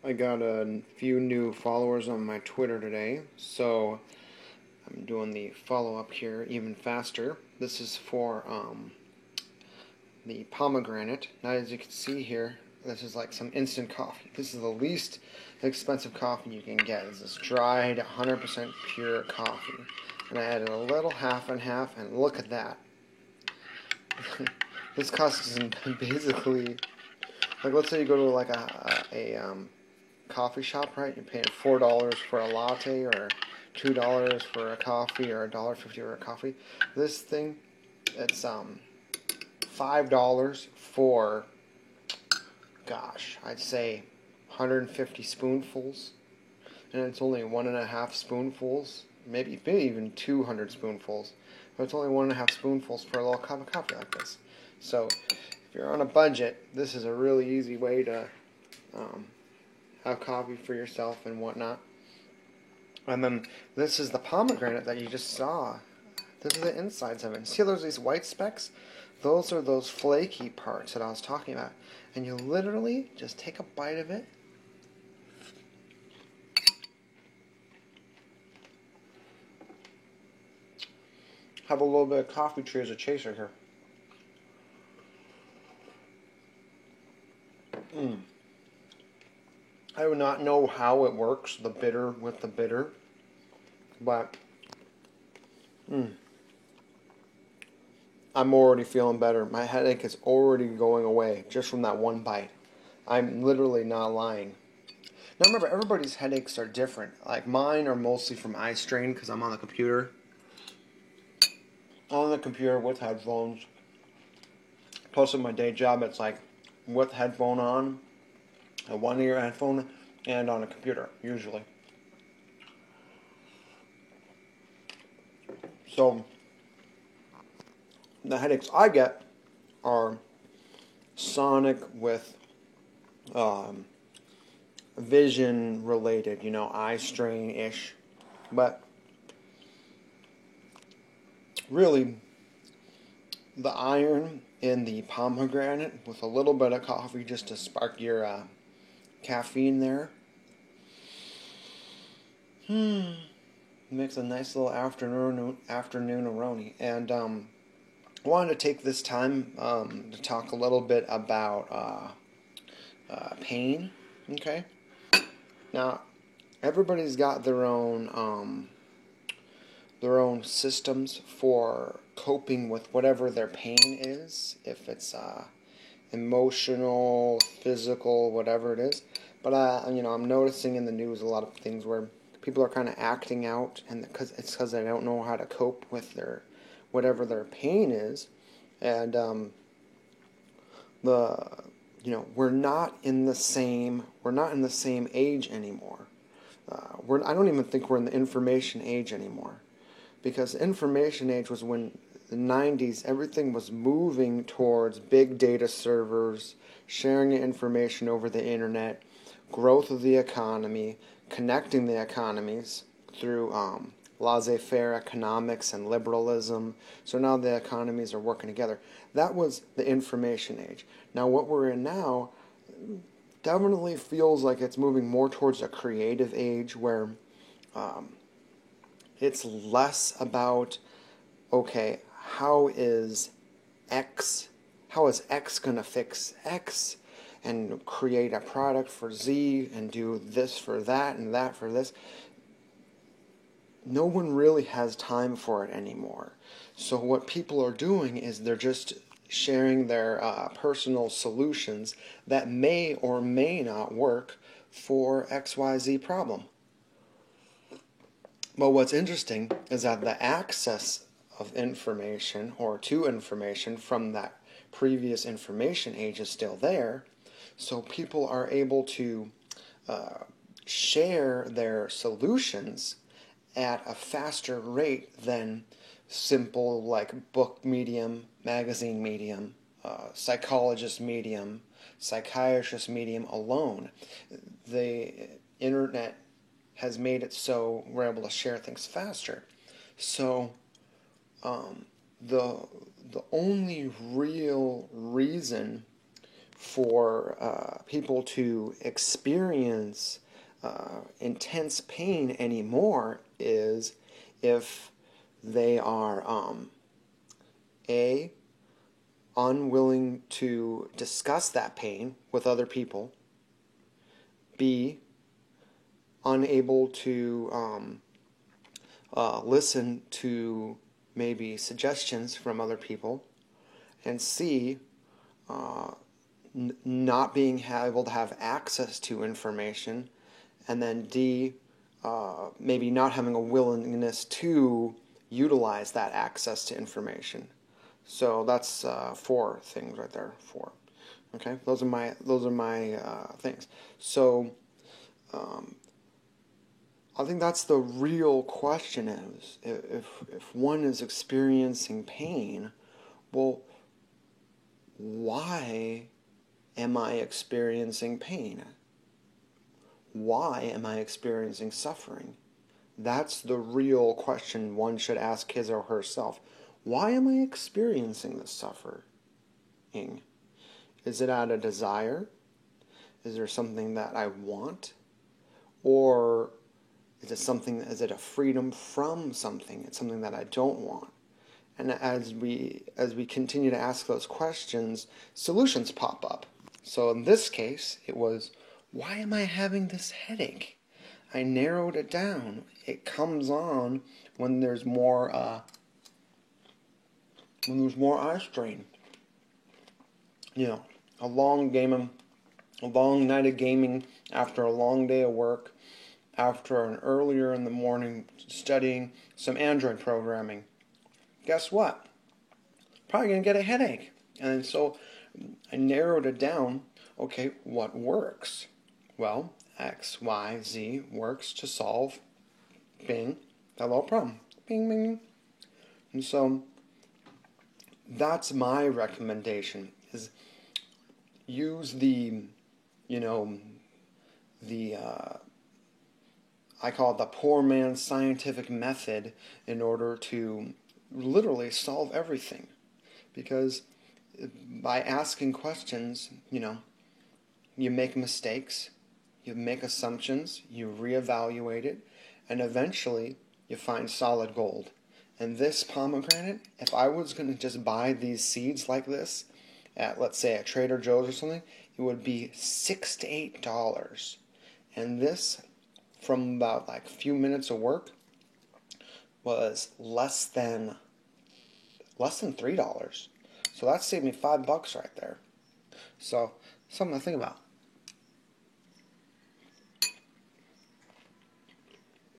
I got a few new followers on my Twitter today, so I'm doing the follow up here even faster. This is for the pomegranate. Now, as you can see here, this is like some instant coffee. This is the least expensive coffee you can get. This is dried, 100% pure coffee. And I added a little half and half, and look at that. This costs basically, like, let's say you go to like a coffee shop, right? You're paying $4 for a latte, or $2 for a coffee, or $1.50 for a coffee. This thing, it's $5 for, gosh, I'd say 150 spoonfuls, and it's only 1.5 spoonfuls, maybe even 200 spoonfuls, but it's only 1.5 spoonfuls for a little cup of coffee like this. So if you're on a budget, this is a really easy way to have coffee for yourself and whatnot. And then this is the pomegranate that you just saw. This is the insides of it. See, there's these white specks? Those are those flaky parts that I was talking about. And you literally just take a bite of it. Have a little bit of coffee tree as a chaser here. I do not know how it works, the bitter with the bitter, but I'm already feeling better. My headache is already going away just from that one bite. I'm literally not lying. Now remember, everybody's headaches are different. Like mine are mostly from eye strain because I'm on the computer. On the computer with headphones. Plus, in my day job, it's like with headphone on, a one-ear headphone, and on a computer, usually. So, the headaches I get are sonic with vision related, eye strain-ish. But really, the iron in the pomegranate with a little bit of coffee just to spark your caffeine there. Makes a nice little afternoon aroni. And I wanted to take this time to talk a little bit about pain. Okay. Now, everybody's got their own systems for coping with whatever their pain is, if it's emotional, physical, whatever it is. But I'm noticing in the news a lot of things where people are kind of acting out, and because they don't know how to cope with their whatever their pain is, and we're not in the same age anymore. I don't even think we're in the information age anymore, because the information age was when the 90s, everything was moving towards big data servers, sharing information over the internet, growth of the economy, connecting the economies through laissez-faire economics and liberalism. So now the economies are working together. That was the information age. Now what we're in now definitely feels like it's moving more towards a creative age where it's less about, okay, how is X going to fix X and create a product for Z and do this for that and that for this. No one really has time for it anymore. So what people are doing is they're just sharing their personal solutions that may or may not work for XYZ problem. But what's interesting is that the access of information or to information from that previous information age is still there. So people are able to share their solutions at a faster rate than simple like book medium, magazine medium, psychologist medium, psychiatrist medium alone. The internet has made it so we're able to share things faster. So the only real reason for people to experience intense pain anymore is if they are A, unwilling to discuss that pain with other people, B, unable to listen to maybe suggestions from other people, and C, not being able to have access to information, and then D, maybe not having a willingness to utilize that access to information. So that's 4 things right there. 4. Okay, those are my things. So I think that's the real question: is if one is experiencing pain, well, why am I experiencing pain? Why am I experiencing suffering? That's the real question one should ask his or herself. Why am I experiencing this suffering? Is it out of desire? Is there something that I want? Or is it a freedom from something? It's something that I don't want. And as we continue to ask those questions, solutions pop up. So in this case, it was, why am I having this headache? I narrowed it down. It comes on when there's more eye strain. You know, a long night of gaming after a long day of work, after an earlier in the morning studying some Android programming. Guess what? Probably going to get a headache. And so I narrowed it down. Okay, what works? Well, X, Y, Z works to solve, bing, that little problem. Bing, bing, bing. And so that's my recommendation, is use the I call it the poor man's scientific method in order to literally solve everything. Because by asking questions, you make mistakes, you make assumptions, you reevaluate it, and eventually you find solid gold. And this pomegranate, if I was going to just buy these seeds like this at, let's say, at Trader Joe's or something, it would be $6 to $8. And this, from about like a few minutes of work, was less than $3. So that saved me $5 right there. So something to think about.